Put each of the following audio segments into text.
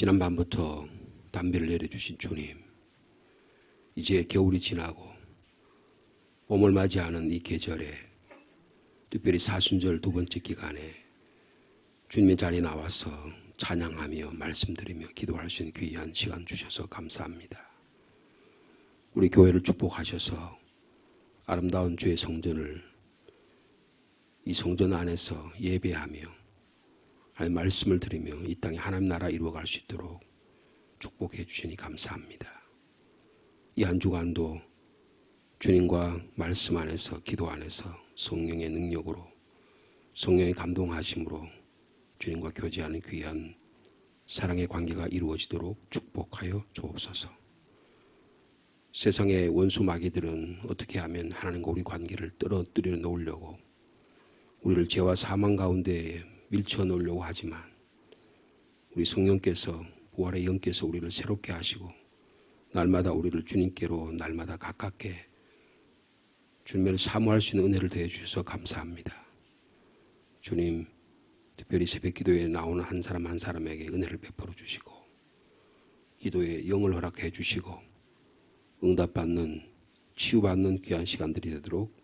지난 밤부터 담배를 내려주신 주님, 이제 겨울이 지나고 봄을 맞이하는 이 계절에, 특별히 사순절 두 번째 기간에 주님의 자리에 나와서 찬양하며 말씀드리며 기도할 수 있는 귀한 시간 주셔서 감사합니다. 우리 교회를 축복하셔서 아름다운 주의 성전을 이 성전 안에서 예배하며 하나님 말씀을 드리며 이 땅에 하나님 나라 이루어갈 수 있도록 축복해 주시니 감사합니다. 이 한 주간도 주님과 말씀 안에서, 기도 안에서 성령의 능력으로, 성령의 감동하심으로 주님과 교제하는 귀한 사랑의 관계가 이루어지도록 축복하여 주옵소서. 세상의 원수 마귀들은 어떻게 하면 하나님과 우리 관계를 떨어뜨려 놓으려고, 우리를 죄와 사망 가운데 밀쳐 놓으려고 하지만, 우리 성령께서, 부활의 영께서 우리를 새롭게 하시고 날마다 우리를 주님께로 날마다 가깝게 주님을 사모할 수 있는 은혜를 더해 주셔서 감사합니다. 주님, 특별히 새벽 기도에 나오는 한 사람 한 사람에게 은혜를 베풀어 주시고 기도에 영을 허락해 주시고 응답받는, 치유받는 귀한 시간들이 되도록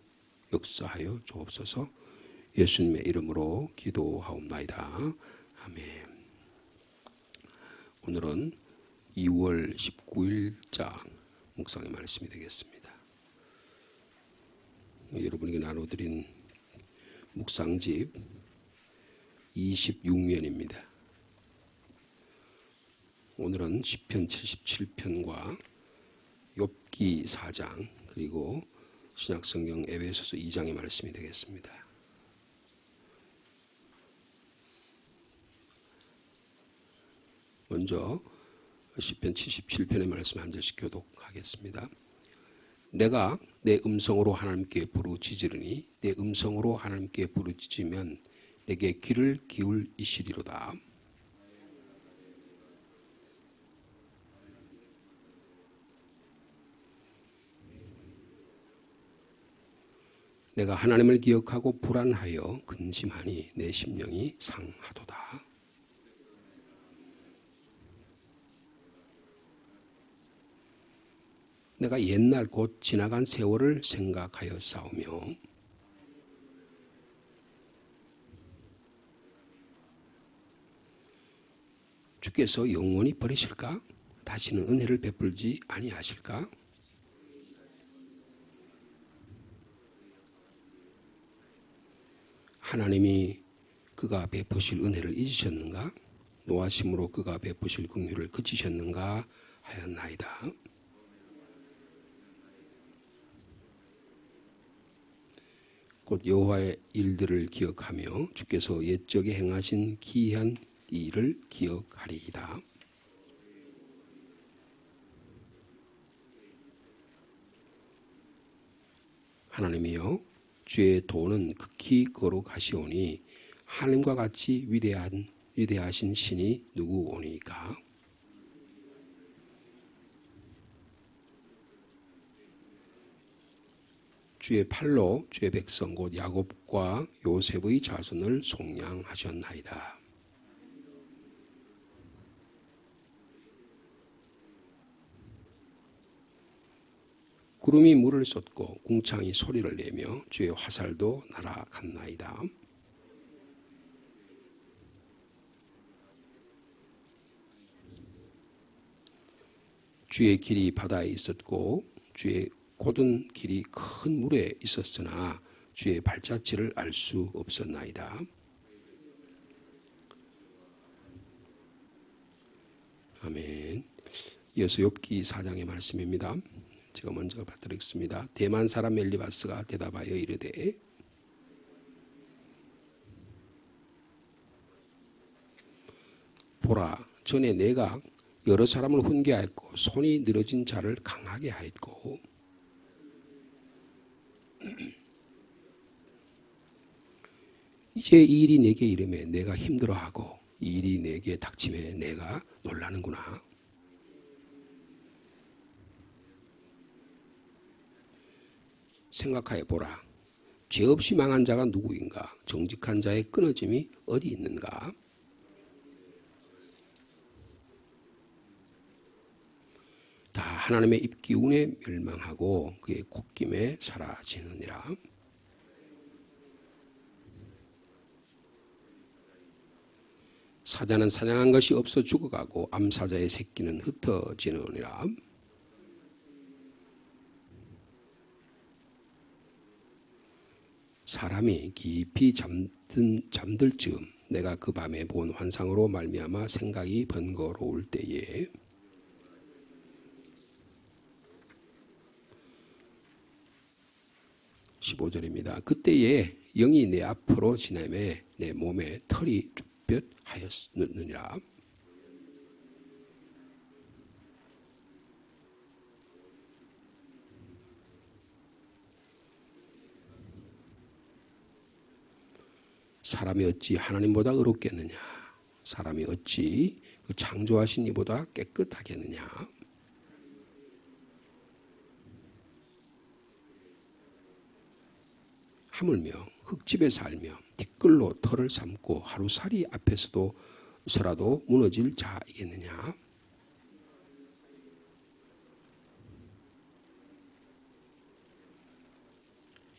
역사하여 주옵소서. 예수님의 이름으로 기도하옵나이다. 아멘. 오늘은 2월 19일자 묵상의 말씀이 되겠습니다. 여러분에게 나눠드린 묵상집 26면입니다. 오늘은 시편 77편과 욥기 4장 그리고 신약성경 에베소서 2장의 말씀이 되겠습니다. 먼저 시편 77편의 말씀 한 절씩 교독하겠습니다. 내가 내 음성으로 하나님께 부르짖으리니 내 음성으로 하나님께 부르짖으면 내게 귀를 기울이시리로다. 내가 하나님을 기억하고 불안하여 근심하니 내 심령이 상하도다. 내가 옛날 곧 지나간 세월을 생각하여 싸우며 주께서 영원히 버리실까? 다시는 은혜를 베풀지 아니하실까? 하나님이 그가 베푸실 은혜를 잊으셨는가? 노하심으로 그가 베푸실 긍휼을 그치셨는가 하였나이다. 곧 여호와의 일들을 기억하며 주께서 옛적에 행하신 기이한 일을 기억하리이다. 하나님이여, 주의 도는 극히 거룩하시오니 하나님과 같이 위대하신 신이 누구오니까? 주의 팔로 주의 백성 곧 야곱과 요셉의 자손을 속량하셨나이다. 구름이 물을 쏟고 궁창이 소리를 내며 주의 화살도 날아갔나이다. 주의 길이 바다에 있었고 주의 곧은 길이 큰 물에 있었으나 주의 발자취를 알 수 없었나이다. 아멘. 이어서 욥기 4장의 말씀입니다. 제가 먼저 받드리겠습니다. 대만 사람 엘리바스가 대답하여 이르되 보라, 전에 내가 여러 사람을 훈계하였고 손이 늘어진 자를 강하게 하였고 이제 이 일이 내게 이르매 내가 힘들어하고 이 일이 내게 닥침에 내가 놀라는구나. 생각하여 보라. 죄 없이 망한 자가 누구인가? 정직한 자의 끊어짐이 어디 있는가? 하나님의 입기운에 멸망하고 그의 콧김에 사라지느니라. 사자는 사냥한 것이 없어 죽어가고 암사자의 새끼는 흩어지느니라. 사람이 깊이 잠들 즈음 내가 그 밤에 본 환상으로 말미암아 생각이 번거로울 때에 15절입니다. 그때에 영이 내 앞으로 지나매 내 몸에 털이 쭈뼛하였느니라. 사람이 어찌 하나님보다 의롭겠느냐? 사람이 어찌 그 창조하신 이보다 깨끗하겠느냐? 하물며 흙집에 살며 티끌로 털을 삼고 하루살이 앞에서도 서라도 무너질 자이겠느냐?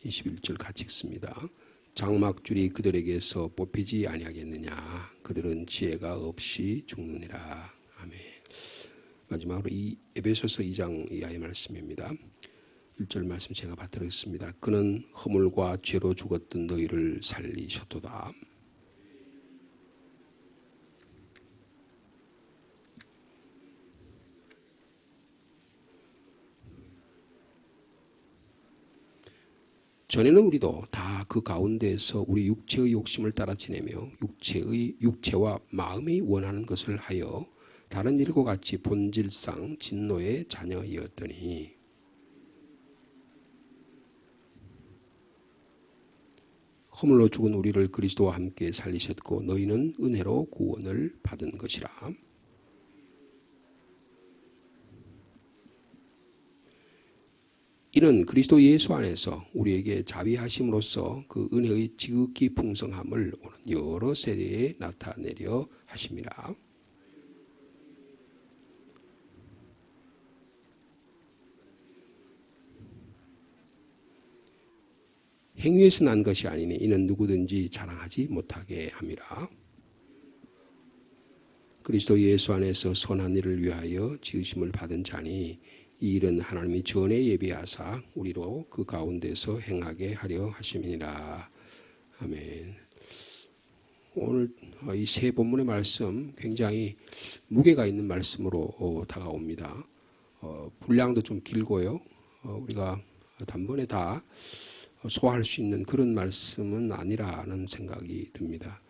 21절 같이 읽습니다. 장막줄이 그들에게서 뽑히지 아니하겠느냐? 그들은 지혜가 없이 죽느니라. 아멘. 마지막으로 이 에베소서 2장 이하의 말씀입니다. 1절 말씀 제가 받들었습니다. 그는 허물과 죄로 죽었던 너희를 살리셨도다. 전에는 우리도 다 그 가운데에서 우리 육체의 욕심을 따라 지내며 육체와 마음이 원하는 것을 하여 다른 일과 같이 본질상 진노의 자녀이었더니 허물로 죽은 우리를 그리스도와 함께 살리셨고 너희는 은혜로 구원을 받은 것이라. 이는 그리스도 예수 안에서 우리에게 자비하심으로써 그 은혜의 지극히 풍성함을 오는 여러 세대에 나타내려 하심이라. 행위에서 난 것이 아니니 이는 누구든지 자랑하지 못하게 함이라. 그리스도 예수 안에서 선한 일을 위하여 지으심을 받은 자니 이 일은 하나님이 전에 예비하사 우리로 그 가운데서 행하게 하려 하심이니라. 아멘. 오늘 이 세 본문의 말씀 굉장히 무게가 있는 말씀으로 다가옵니다. 분량도 좀 길고요. 우리가 단번에 다 소화할 수 있는 그런 말씀은 아니라는 생각이 듭니다.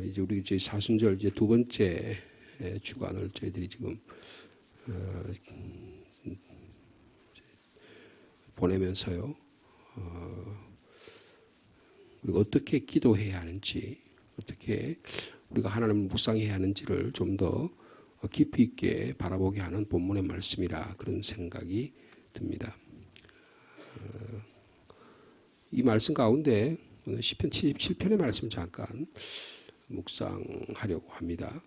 이제 우리 이제 사순절 이제 두 번째 주간을 저희들이 지금 보내면서요. 우리가 어떻게 기도해야 하는지, 어떻게 우리가 하나님을 묵상해야 하는지를 좀 더 깊이 있게 바라보게 하는 본문의 말씀이라 그런 생각이 듭니다. 이 말씀 가운데 시편 77편의 말씀 잠깐 묵상하려고 합니다.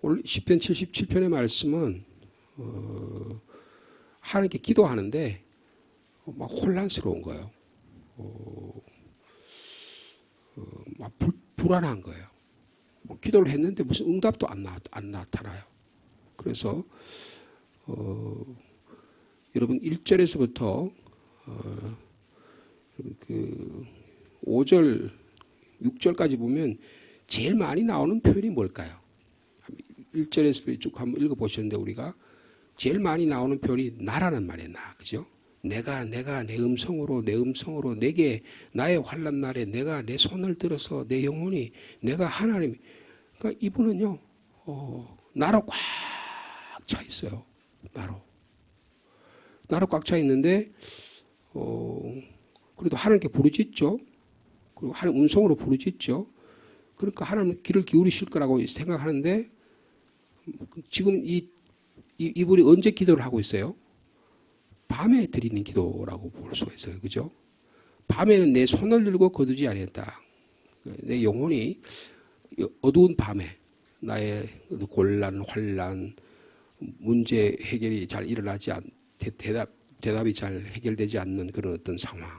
오늘 시편 77편의 말씀은 하나님께 기도하는데 막 혼란스러운 거예요. 막 불안한 거예요. 기도를 했는데 무슨 응답도 안 나타나요. 그래서 여러분 1절에서부터 그 5절, 6절까지 보면 제일 많이 나오는 표현이 뭘까요? 1절에서 쭉 한번 읽어보셨는데 우리가 제일 많이 나오는 표현이 나라는 말이에요. 나, 그죠? 내가 내 음성으로 내게 나의 환난 날에 내가 내 손을 들어서 내 영혼이 내가 하나님. 그러니까 이분은요 나로 꽉 차 있어요. 나로 꽉 차 있는데 그래도 하나님께 부르짖죠. 그리고 하나님 음성으로 부르짖죠. 그러니까 하나님 귀를 기울이실 거라고 생각하는데 지금 이분이 언제 기도를 하고 있어요? 밤에 드리는 기도라고 볼 수가 있어요. 그죠? 밤에는 내 손을 들고 거두지 아니했다. 내 영혼이 어두운 밤에 나의 곤란, 환란, 문제 해결이 잘 일어나지 대답이 잘 해결되지 않는 그런 어떤 상황.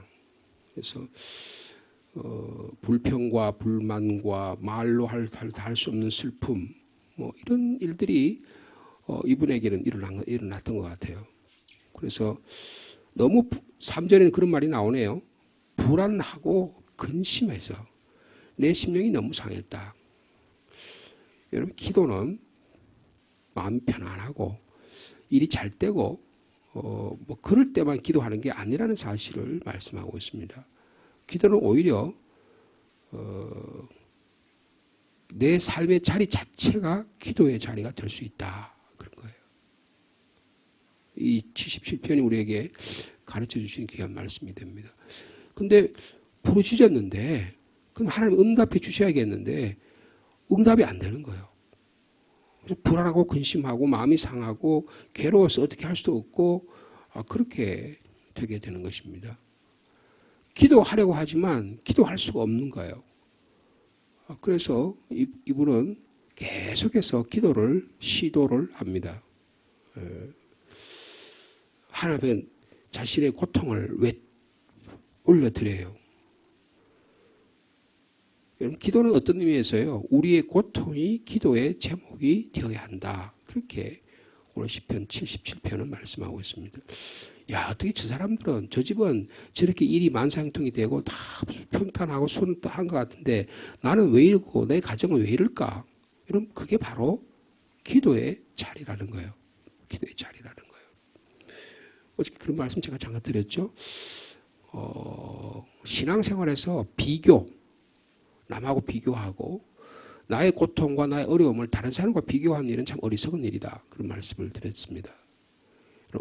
그래서 불평과 불만과 말로 할 수 없는 슬픔, 뭐 이런 일들이 이분에게는 일어났던 것 같아요. 그래서 너무 3절에는 그런 말이 나오네요. 불안하고 근심해서 내 심령이 너무 상했다. 여러분, 기도는 마음이 편안하고 일이 잘 되고 뭐 그럴 때만 기도하는 게 아니라는 사실을 말씀하고 있습니다. 기도는 오히려 내 삶의 자리 자체가 기도의 자리가 될 수 있다, 그런 거예요. 이 77편이 우리에게 가르쳐 주신 귀한 말씀이 됩니다. 근데 부르짖었는데 그럼 하나님 응답해 주셔야겠는데 응답이 안 되는 거예요. 그래서 불안하고 근심하고 마음이 상하고 괴로워서 어떻게 할 수도 없고 그렇게 되게 되는 것입니다. 기도하려고 하지만 기도할 수가 없는 거예요. 그래서 이분은 계속해서 기도를 시도를 합니다. 하나님 자신의 고통을 올려드려요. 여러분, 기도는 어떤 의미에서요? 우리의 고통이 기도의 제목이 되어야 한다. 그렇게 오늘 시편 77편은 말씀하고 있습니다. 야, 어떻게 저 사람들은, 저 집은 저렇게 일이 만사형통이 되고 다 평탄하고 순도 한 것 같은데 나는 왜 이러고 내 가정은 왜 이럴까? 여러분, 그게 바로 기도의 자리라는 거예요. 기도의 자리라는 거예요. 어저께 그런 말씀 제가 잠깐 드렸죠. 신앙생활에서 남하고 비교하고 나의 고통과 나의 어려움을 다른 사람과 비교하는 일은 참 어리석은 일이다. 그런 말씀을 드렸습니다.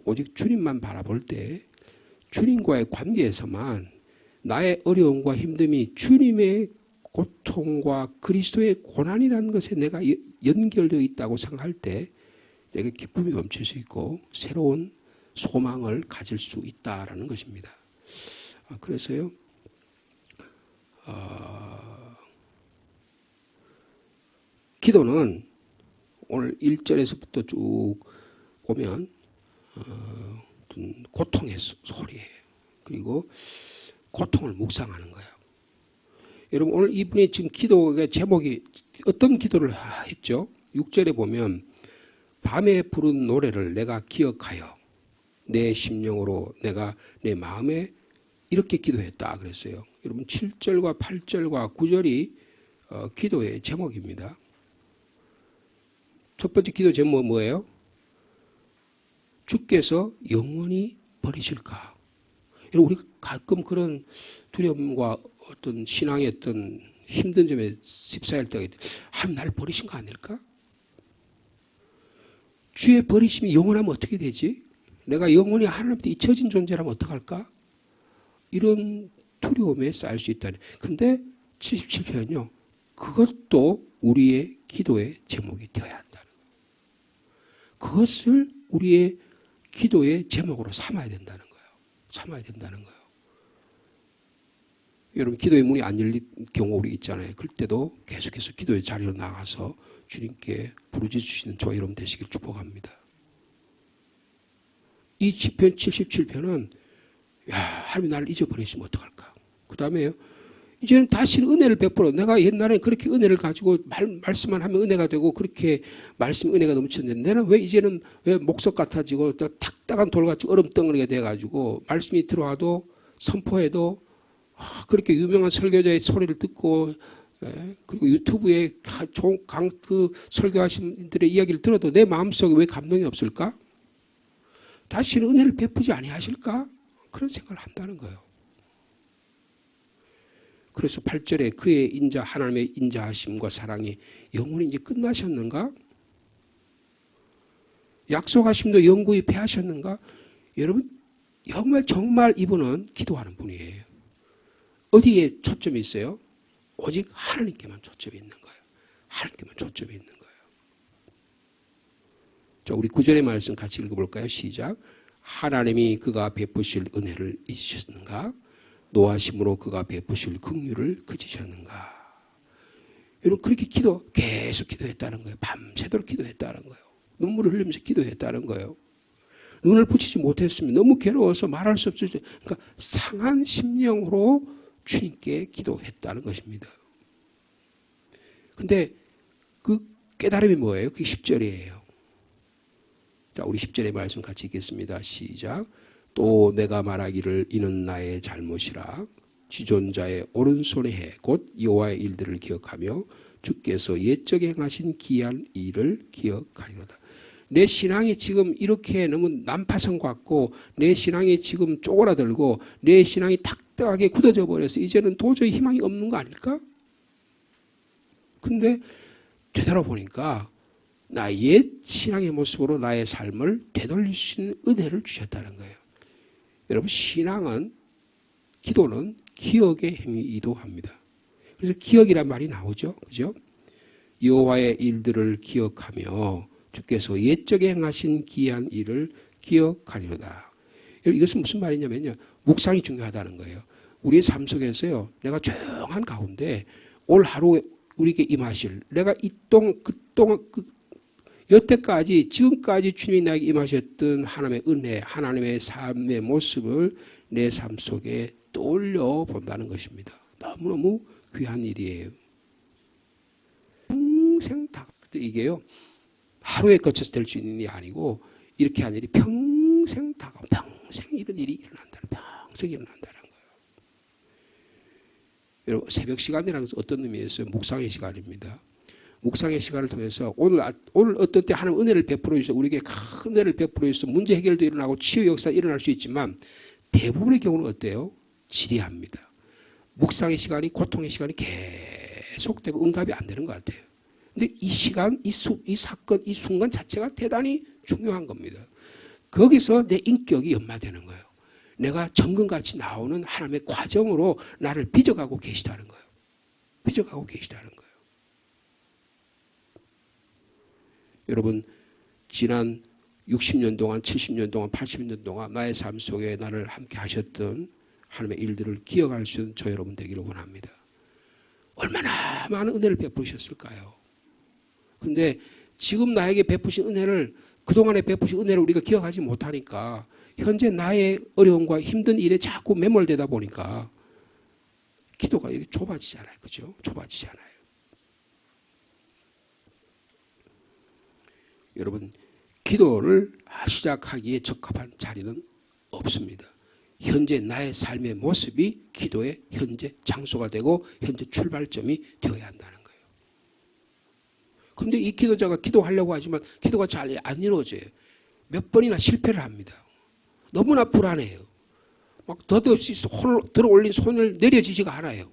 오직 주님만 바라볼 때 주님과의 관계에서만 나의 어려움과 힘듦이 주님의 고통과 그리스도의 고난이라는 것에 내가 연결되어 있다고 생각할 때 내게 기쁨이 넘칠 수 있고 새로운 소망을 가질 수 있다라는 것입니다. 그래서요, 기도는 오늘 1절에서부터 쭉 보면 고통의 소리예요. 그리고 고통을 묵상하는 거예요. 여러분, 오늘 이분이 지금 기도의 제목이 어떤 기도를 했죠? 6절에 보면 밤에 부른 노래를 내가 기억하여 내 심령으로 내가 내 마음에 이렇게 기도했다 그랬어요. 여러분, 7절과 8절과 9절이 기도의 제목입니다. 첫 번째 기도 제목은 뭐예요? 주께서 영원히 버리실까? 우리 가끔 그런 두려움과 어떤 신앙의 어떤 힘든 점에 휩싸일 때가 있다. 하나님 나를 버리신 거 아닐까? 주의 버리심이 영원하면 어떻게 되지? 내가 영원히 하나님한테 잊혀진 존재라면 어떡할까? 이런 두려움에 쌓일 수 있다니. 근데 77편은요. 그것도 우리의 기도의 제목이 되어야 한다는 거예요. 그것을 우리의 기도의 제목으로 삼아야 된다는 거예요. 삼아야 된다는 거예요. 여러분, 기도의 문이 안 열린 경우 우리 있잖아요. 그럴 때도 계속해서 기도의 자리로 나가서 주님께 부르짖으시는 저와 여러분 되시길 축복합니다. 이 시편 77편은 야, 하나님 나를 잊어버리시면 어떡할까? 그 다음에요. 이제는 다시 은혜를 베풀어. 내가 옛날에 그렇게 은혜를 가지고 말씀만 하면 은혜가 되고 그렇게 말씀 은혜가 넘쳤는데 내가 왜 이제는 왜 목석 같아지고 탁탁한 돌같이 얼음덩어리가 돼가지고 말씀이 들어와도 선포해도 그렇게 유명한 설교자의 소리를 듣고 그리고 유튜브에 그 설교하신 분들의 이야기를 들어도 내 마음속에 왜 감동이 없을까? 다시는 은혜를 베푸지 아니하실까? 그런 생각을 한다는 거예요. 그래서 8절에 그의 하나님의 인자하심과 사랑이 영원히 이제 끝나셨는가? 약속하심도 영구히 패하셨는가? 여러분, 정말 이분은 기도하는 분이에요. 어디에 초점이 있어요? 오직 하나님께만 초점이 있는 거예요. 하나님께만 초점이 있는 거예요. 자, 우리 9절의 말씀 같이 읽어볼까요? 시작. 하나님이 그가 베푸실 은혜를 잊으셨는가? 노하심으로 그가 베푸실 긍휼을 그치셨는가? 여러분 그렇게 계속 기도했다는 거예요. 밤새도록 기도했다는 거예요. 눈물을 흘리면서 기도했다는 거예요. 눈을 붙이지 못했으면 너무 괴로워서 말할 수 없었죠. 그러니까 상한 심령으로 주님께 기도했다는 것입니다. 근데 그 깨달음이 뭐예요? 그게 10절이에요. 자, 우리 10절의 말씀 같이 읽겠습니다. 시작. 또 내가 말하기를 이는 나의 잘못이라 지존자의 오른손에 해 곧 여호와의 일들을 기억하며 주께서 옛적에 행하신 기이한 일을 기억하리로다. 내 신앙이 지금 이렇게 너무 난파선 같고 내 신앙이 지금 쪼그라들고 내 신앙이 탁탁하게 굳어져 버려서 이제는 도저히 희망이 없는 거 아닐까? 근데 되돌아보니까 나 옛 신앙의 모습으로 나의 삶을 되돌릴 수 있는 은혜를 주셨다는 거예요. 여러분 신앙은 기도는 기억의 행위이기도 합니다. 그래서 기억이란 말이 나오죠. 그죠? 여호와의 일들을 기억하며 주께서 옛적에 행하신 기이한 일을 기억하리로다. 이것은 무슨 말이냐면요. 묵상이 중요하다는 거예요. 우리의 삶 속에서요. 내가 조용한 가운데 올 하루 우리에게 임하실 내가 여태까지 지금까지 주님이 나에게 임하셨던 하나님의 은혜 하나님의 삶의 모습을 내 삶 속에 떠올려 본다는 것입니다. 너무너무 귀한 일이에요. 평생 다 이게요. 하루에 거쳐서 될 수 있는 일이 아니고 이렇게 한 일이 평생 다가오고 평생 이런 일이 일어난다는 평생 일어난다는 거예요. 여러분 새벽 시간이라는 것은 어떤 의미에서 묵상의 시간입니다. 묵상의 시간을 통해서 오늘 어떤 때 하나님 은혜를 베풀어 주셔서 우리에게 큰 은혜를 베풀어 주셔서 문제 해결도 일어나고 치유 역사가 일어날 수 있지만 대부분의 경우는 어때요? 지리합니다. 묵상의 시간이 고통의 시간이 계속되고 응답이 안 되는 것 같아요. 근데 이 시간, 이 사건, 이 순간 자체가 대단히 중요한 겁니다. 거기서 내 인격이 연마되는 거예요. 내가 정금같이 나오는 하나님의 과정으로 나를 빚어가고 계시다는 거예요. 빚어가고 계시다는 거예요. 여러분 지난 60년 동안 70년 동안 80년 동안 나의 삶 속에 나를 함께 하셨던 하나님의 일들을 기억할 수 있는 저 여러분 되기를 원합니다. 얼마나 많은 은혜를 베푸셨을까요? 근데 지금 나에게 베푸신 은혜를 그동안에 베푸신 은혜를 우리가 기억하지 못하니까 현재 나의 어려움과 힘든 일에 자꾸 매몰되다 보니까 기도가 여기 좁아지잖아요. 그죠? 좁아지잖아요. 여러분 기도를 시작하기에 적합한 자리는 없습니다. 현재 나의 삶의 모습이 기도의 현재 장소가 되고 현재 출발점이 되어야 한다는 거예요. 그런데 이 기도자가 기도하려고 하지만 기도가 잘 안 이루어져요. 몇 번이나 실패를 합니다. 너무나 불안해요. 막 덧없이 들어올린 손을 내려지지가 않아요.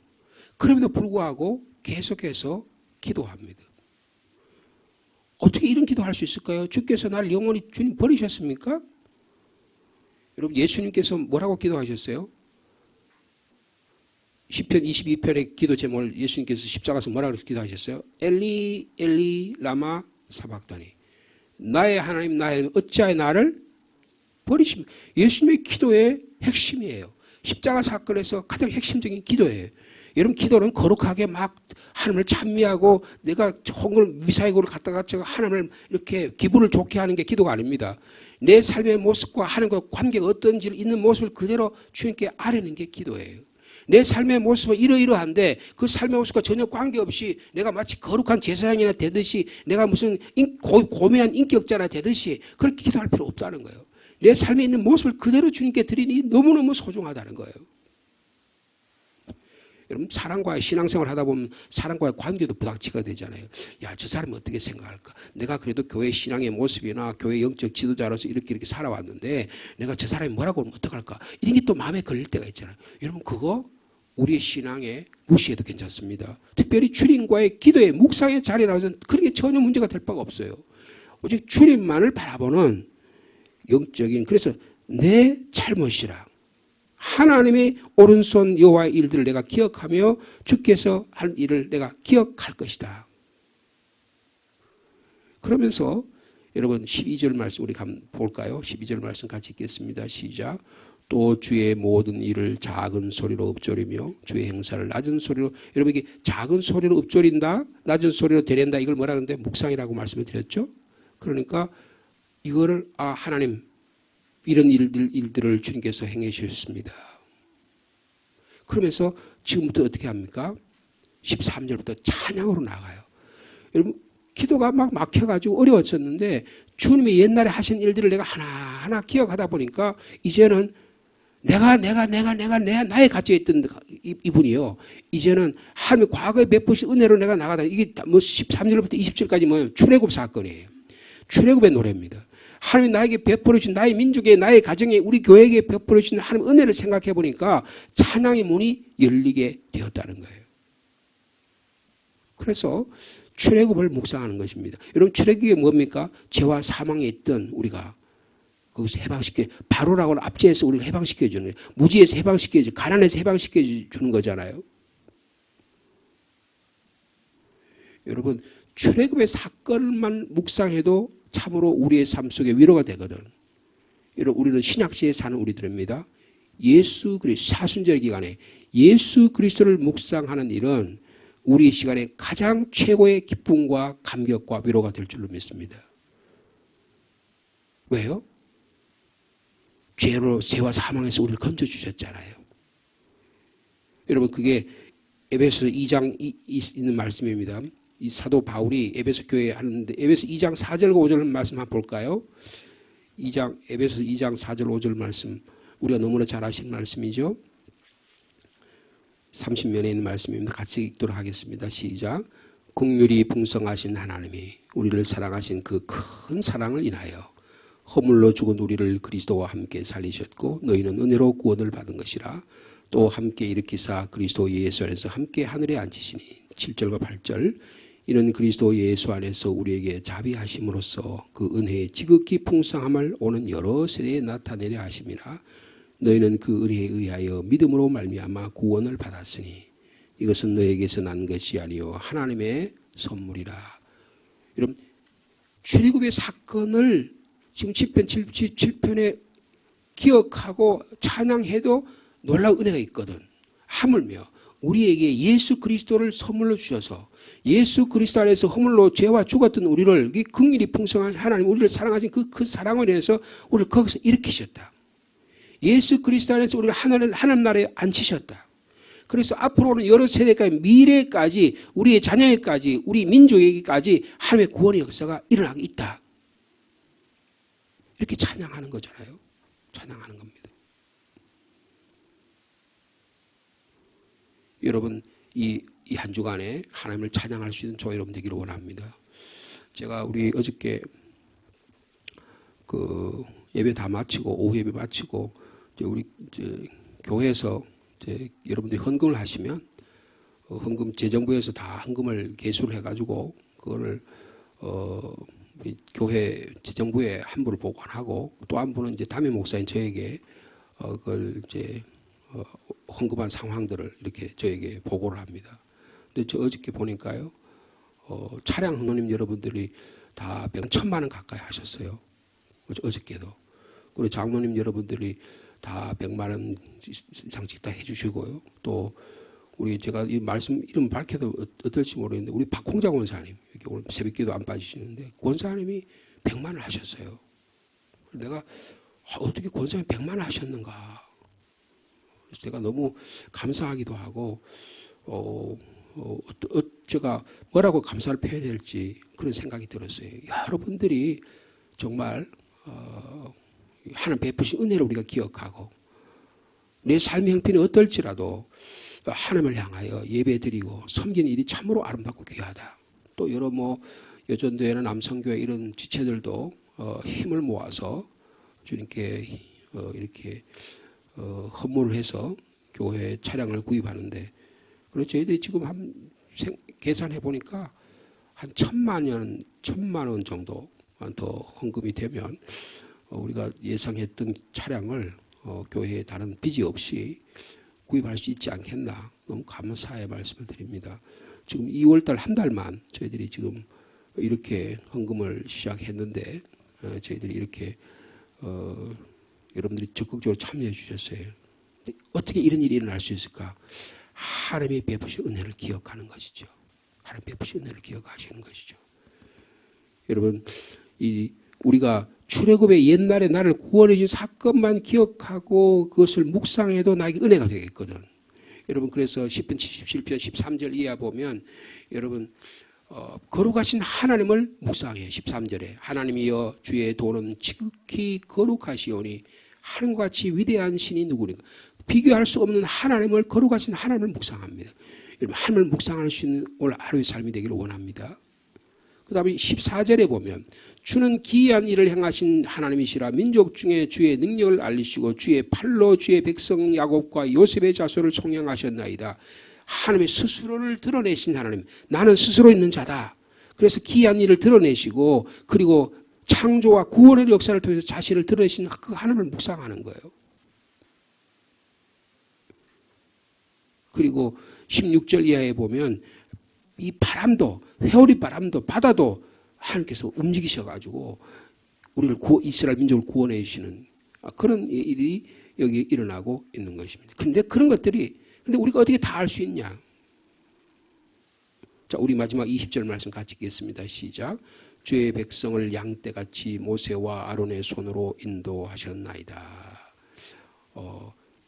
그럼에도 불구하고 계속해서 기도합니다. 어떻게 이런 기도할 수 있을까요? 주께서 나를 영원히 주님 버리셨습니까? 여러분 예수님께서 뭐라고 기도하셨어요? 시편 22편의 기도 제목을 예수님께서 십자가에서 뭐라고 기도하셨어요? 엘리 엘리 라마 사박다니 나의 하나님 나의 하나님 어찌하여 나를 버리십니까? 예수님의 기도의 핵심이에요. 십자가 사건에서 가장 핵심적인 기도예요. 여러분 기도는 거룩하게 막 하나님을 찬미하고 내가 홍을 미사역으로 갖다가 하나님을 이렇게 기분을 좋게 하는 게 기도가 아닙니다. 내 삶의 모습과 하나님과 관계가 어떤지 있는 모습을 그대로 주님께 아뢰는 게 기도예요. 내 삶의 모습은 이러이러한데 그 삶의 모습과 전혀 관계없이 내가 마치 거룩한 제사장이나 되듯이 내가 무슨 고매한 인격자나 되듯이 그렇게 기도할 필요 없다는 거예요. 내 삶에 있는 모습을 그대로 주님께 드리니 너무너무 소중하다는 거예요. 여러분 사람과의 신앙생활을 하다 보면 사람과의 관계도 부닥치게 되잖아요. 야, 저 사람이 어떻게 생각할까? 내가 그래도 교회 신앙의 모습이나 교회 영적 지도자로서 이렇게 살아왔는데 내가 저 사람이 뭐라고 하면 어떡할까? 이런 게 또 마음에 걸릴 때가 있잖아요. 여러분 그거 우리의 신앙에 무시해도 괜찮습니다. 특별히 주님과의 기도의 묵상의 자리라서는 그렇게 전혀 문제가 될 바가 없어요. 오직 주님만을 바라보는 영적인 그래서 내 잘못이라 하나님의 오른손 여호와의 일들을 내가 기억하며 주께서 할 일을 내가 기억할 것이다. 그러면서 여러분 12절 말씀 우리 한번 볼까요? 12절 말씀 같이 읽겠습니다. 시작. 또 주의 모든 일을 작은 소리로 읊조리며 주의 행사를 낮은 소리로, 여러분 이게 작은 소리로 읊조린다, 낮은 소리로 되낸다, 이걸 뭐라 그러는데 묵상이라고 말씀을 드렸죠. 그러니까 이거를 하나님 이런 일들을 주님께서 행해 주셨습니다. 그러면서 지금부터 어떻게 합니까? 13절부터 찬양으로 나가요. 여러분 기도가 막 막혀가지고 어려웠었는데 주님이 옛날에 하신 일들을 내가 하나하나 기억하다 보니까 이제는 나의 가치가 있던 이분이요. 이제는 하나님의 과거에 베푸신 은혜로 내가 나가다, 이게 뭐 13절부터 20절까지 뭐예요? 출애굽 사건이에요. 출애굽의 노래입니다. 하나님이 나에게 베풀어 주신, 나의 민족에, 나의 가정에, 우리 교회에게 베풀어 주신 하나님 은혜를 생각해 보니까 찬양의 문이 열리게 되었다는 거예요. 그래서 출애굽을 묵상하는 것입니다. 여러분 출애굽이 뭡니까? 죄와 사망에 있던 우리가 거기서 해방시켜, 바로라고는 압제해서 우리를 해방시켜 주는 거예요. 무지에서 해방시켜 주는, 가난에서 해방시켜 주는 거잖아요. 여러분 출애굽의 사건만 묵상해도 참으로 우리의 삶 속에 위로가 되거든. 여러분 우리는 신약시대에 사는 우리들입니다. 예수 그리스도 사순절 기간에 예수 그리스도를 묵상하는 일은 우리 시간에 가장 최고의 기쁨과 감격과 위로가 될 줄로 믿습니다. 왜요? 죄와 사망에서 우리를 건져주셨잖아요. 여러분 그게 에베소 2장 있는 말씀입니다. 이 사도 바울이 에베소 교회에 하는데 에베소 2장 4절과 5절 말씀 한번 볼까요? 에베소 2장 4절 5절 말씀, 우리가 너무나 잘 아시는 말씀이죠. 30면에 있는 말씀입니다. 같이 읽도록 하겠습니다. 시작. 긍휼이 풍성하신 하나님이 우리를 사랑하신 그 큰 사랑을 인하여 허물로 죽은 우리를 그리스도와 함께 살리셨고 너희는 은혜로 구원을 받은 것이라. 또 함께 일으키사 그리스도 예수 안에서 함께 하늘에 앉히시니. 7절과 8절. 이는 그리스도 예수 안에서 우리에게 자비하심으로써 그 은혜의 지극히 풍성함을 오는 여러 세대에 나타내려 하심이라. 너희는 그 은혜에 의하여 믿음으로 말미암아 구원을 받았으니 이것은 너에게서 난 것이 아니요 하나님의 선물이라. 여러분 출애굽의 사건을 지금 7편에 기억하고 찬양해도 놀라운 은혜가 있거든. 하물며 우리에게 예수 그리스도를 선물로 주셔서 예수 그리스도 안에서 허물로 죄와 죽었던 우리를, 긍휼이 풍성한 하나님 우리를 사랑하신 그 사랑을 인해서 우리를 거기서 일으키셨다. 예수 그리스도 안에서 우리를 하나님 나라에 앉히셨다. 그래서 앞으로는 여러 세대까지, 미래까지, 우리의 자녀에까지, 우리 민족에게까지 하나님의 구원의 역사가 일어나고 있다. 이렇게 찬양하는 거잖아요. 찬양하는 겁니다. 여러분 이 한 주간에 하나님을 찬양할 수 있는 저와 여러분 되기를 원합니다. 제가 우리 어저께 그 예배 다 마치고 오후 예배 마치고 우리 교회에서 여러분들이 헌금을 하시면 헌금 재정부에서 다 헌금을 개수를 해가지고 그거를 우리 교회 재정부에 한 부를 보관하고 또 한 부는 이제 담임 목사인 저에게 그걸 이제 헌금한 상황들을 이렇게 저에게 보고를 합니다. 근데 저 어저께 보니까요, 차량 헌금님 여러분들이 다 1,000만 원 가까이 하셨어요. 어저께도. 그리고 장로님 여러분들이 다 100만 원 이상씩 다 해주시고요. 또 우리 제가 이 말씀 이름 밝혀도 어떨지 모르겠는데 우리 박홍자 권사님 여기 오늘 새벽기도 안 빠지시는데 권사님이 100만 원 하셨어요. 내가 어떻게 권사님이 100만 원 하셨는가? 그래서 제가 너무 감사하기도 하고 제가 뭐라고 감사를 표현해야 될지 그런 생각이 들었어요. 여러분들이 정말 하나님 베푸신 은혜를 우리가 기억하고 내 삶의 형편이 어떨지라도 하나님을 향하여 예배드리고 섬기는 일이 참으로 아름답고 귀하다. 또 여러 여전도회나 남성교회 이런 지체들도 힘을 모아서 주님께 이렇게 헌물을 해서 교회 차량을 구입하는데, 그래서 저희들이 지금 계산해 보니까 한 1,000만 원 정도만 더 헌금이 되면 우리가 예상했던 차량을 교회에 다른 빚이 없이 구입할 수 있지 않겠나. 너무 감사의 말씀을 드립니다. 지금 2월달 한 달만 저희들이 지금 이렇게 헌금을 시작했는데 저희들이 이렇게 여러분들이 적극적으로 참여해 주셨어요. 어떻게 이런 일이 일어날 수 있을까? 하나님이 베푸신 은혜를 기억하는 것이죠. 하나님 베푸신 은혜를 기억하시는 것이죠. 여러분, 우리가 출애굽의 옛날에 나를 구원해 준 사건만 기억하고 그것을 묵상해도 나에게 은혜가 되겠거든. 여러분, 그래서 10편 77편 13절 이하 보면 여러분 거룩하신 하나님을 묵상해요. 13절에 하나님이여 주의 도는 지극히 거룩하시오니 하늘과 같이 위대한 신이 누구니까. 비교할 수 없는 하나님을, 거룩하신 하나님을 묵상합니다. 여러분, 하나님을 묵상할 수 있는 오늘 하루의 삶이 되기를 원합니다. 그 다음에 14절에 보면 주는 기이한 일을 행하신 하나님이시라 민족 중에 주의 능력을 알리시고 주의 팔로 주의 백성 야곱과 요셉의 자손을 송영하셨나이다. 하나님의 스스로를 드러내신 하나님, 나는 스스로 있는 자다. 그래서 기이한 일을 드러내시고 그리고 창조와 구원의 역사를 통해서 자신을 드러내신 그 하나님을 묵상하는 거예요. 그리고 16절 이하에 보면 이 바람도, 회오리 바람도, 바다도 하나님께서 움직이셔가지고 우리를 이스라엘 민족을 구원해 주시는 그런 일이 여기 일어나고 있는 것입니다. 근데 그런 것들이, 근데 우리가 어떻게 다 알 수 있냐? 자, 우리 마지막 20절 말씀 같이 읽겠습니다. 시작. 주의 백성을 양떼같이 모세와 아론의 손으로 인도하셨나이다.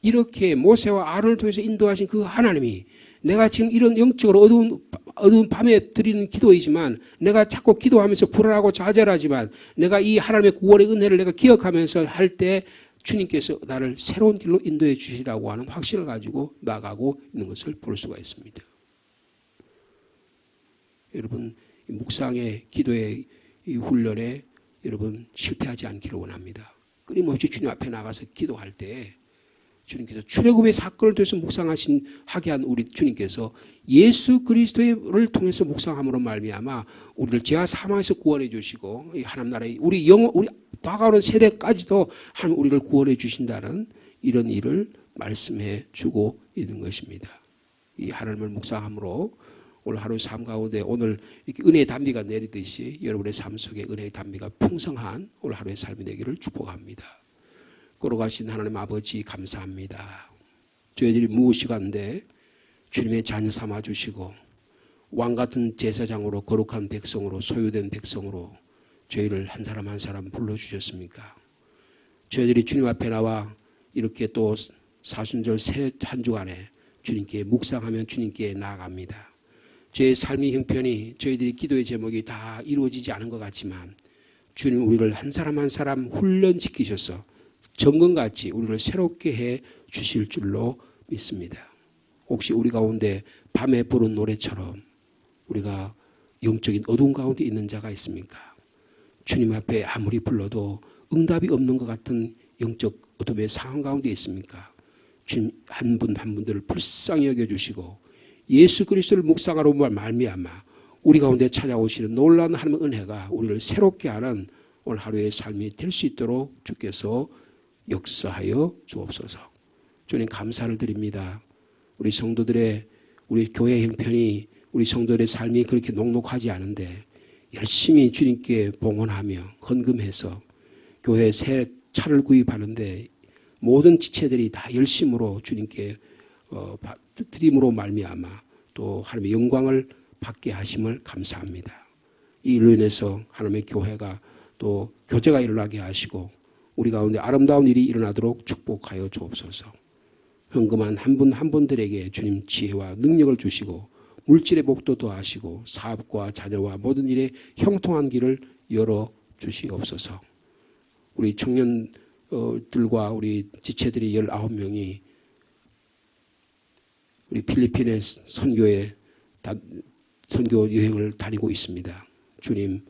이렇게 모세와 아론을 통해서 인도하신 그 하나님이 내가 지금 이런 영적으로 어두운 밤에 드리는 기도이지만 내가 자꾸 기도하면서 불안하고 좌절하지만 내가 이 하나님의 구원의 은혜를 내가 기억하면서 할 때 주님께서 나를 새로운 길로 인도해 주시라고 하는 확신을 가지고 나가고 있는 것을 볼 수가 있습니다. 여러분, 묵상의 기도의 이 훈련에 여러분 실패하지 않기를 원합니다. 끊임없이 주님 앞에 나가서 기도할 때 주님께서 출애굽의 사건을 통해서 하게 한 우리 주님께서 예수 그리스도를 통해서 묵상함으로 말미암아 우리를 죄와 사망에서 구원해 주시고 이 하나님 나라의 우리 다가오는 세대까지도 하나님 우리를 구원해 주신다는 이런 일을 말씀해 주고 있는 것입니다. 이 하나님을 묵상함으로 오늘 하루 삶 가운데 오늘 이렇게 은혜의 단비가 내리듯이 여러분의 삶 속에 은혜의 단비가 풍성한 오늘 하루의 삶이 되기를 축복합니다. 거룩하신 하나님 아버지 감사합니다. 저희들이 무엇이간데 주님의 자녀 삼아주시고 왕같은 제사장으로 거룩한 백성으로 소유된 백성으로 저희를 한 사람 한 사람 불러주셨습니까? 저희들이 주님 앞에 나와 이렇게 또 사순절 새 한 주간에 주님께 묵상하면 주님께 나아갑니다. 저의 삶의 형편이 저희들이 기도의 제목이 다 이루어지지 않은 것 같지만 주님 우리를 한 사람 한 사람 훈련시키셔서 정금같이 우리를 새롭게 해 주실 줄로 믿습니다. 혹시 우리 가운데 밤에 부른 노래처럼 우리가 영적인 어두운 가운데 있는 자가 있습니까? 주님 앞에 아무리 불러도 응답이 없는 것 같은 영적 어둠의 상황 가운데 있습니까? 주님 한 분 한 분들을 불쌍히 여겨주시고 예수 그리스도를 묵상하러 말미암아 우리 가운데 찾아오시는 놀라운 하나님의 은혜가 우리를 새롭게 하는 오늘 하루의 삶이 될 수 있도록 주께서 역사하여 주옵소서. 주님 감사를 드립니다. 우리 성도들의 우리 교회 형편이 우리 성도들의 삶이 그렇게 녹록하지 않은데 열심히 주님께 봉헌하며 헌금해서 교회 새 차를 구입하는데 모든 지체들이 다 열심으로 주님께 드림으로 말미암아 또 하나님의 영광을 받게 하심을 감사합니다. 이 일로 인해서 하나님의 교회가 또 교제가 일어나게 하시고 우리 가운데 아름다운 일이 일어나도록 축복하여 주옵소서. 헌금한 한 분 한 분들에게 주님 지혜와 능력을 주시고 물질의 복도 더하시고 사업과 자녀와 모든 일에 형통한 길을 열어 주시옵소서. 우리 청년들과 우리 지체들이 19명이 우리 필리핀의 선교 여행을 다니고 있습니다. 주님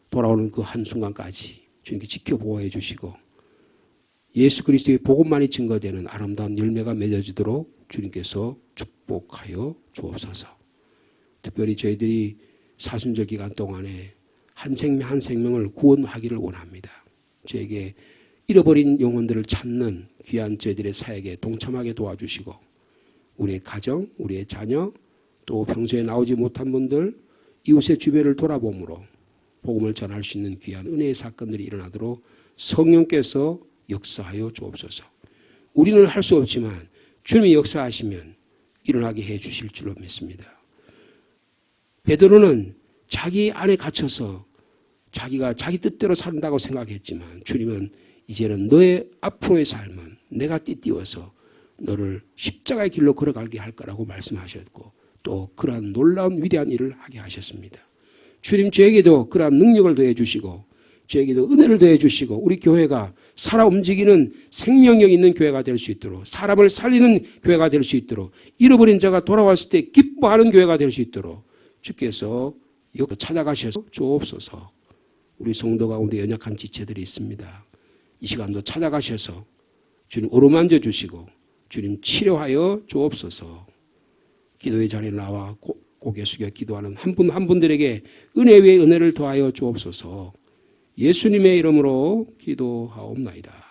돌아오는 그 한순간까지 주님께 지켜보호해 주시고 예수 그리스도의 복음만이 증거되는 아름다운 열매가 맺어지도록 주님께서 축복하여 주옵소서. 특별히 저희들이 사순절 기간 동안에 한 생명 한 생명을 구원하기를 원합니다. 저에게 잃어버린 영혼들을 찾는 귀한 저희들의 사역에 동참하게 도와주시고 우리의 가정, 우리의 자녀, 또 평소에 나오지 못한 분들, 이웃의 주변을 돌아봄으로 복음을 전할 수 있는 귀한 은혜의 사건들이 일어나도록 성령께서 역사하여 주옵소서. 우리는 할 수 없지만 주님이 역사하시면 일어나게 해 주실 줄로 믿습니다. 베드로는 자기 안에 갇혀서 자기가 자기 뜻대로 산다고 생각했지만 주님은 이제는 너의 앞으로의 삶은 내가 띠띠워서 너를 십자가의 길로 걸어가게 할 거라고 말씀하셨고 또 그러한 놀라운 위대한 일을 하게 하셨습니다. 주님 저에게도 그러한 능력을 더해 주시고 저에게도 은혜를 더해 주시고 우리 교회가 살아 움직이는 생명력 있는 교회가 될 수 있도록 사람을 살리는 교회가 될 수 있도록 잃어버린 자가 돌아왔을 때 기뻐하는 교회가 될 수 있도록 주께서 찾아가셔서 주옵소서. 우리 성도 가운데 연약한 지체들이 있습니다. 이 시간도 찾아가셔서 주님 어루만져 주시고 주님 치료하여 주옵소서. 기도의 자리에 나와 고개 숙여 기도하는 한 분 한 분들에게 은혜 위에 은혜를 더하여 주옵소서. 예수님의 이름으로 기도하옵나이다.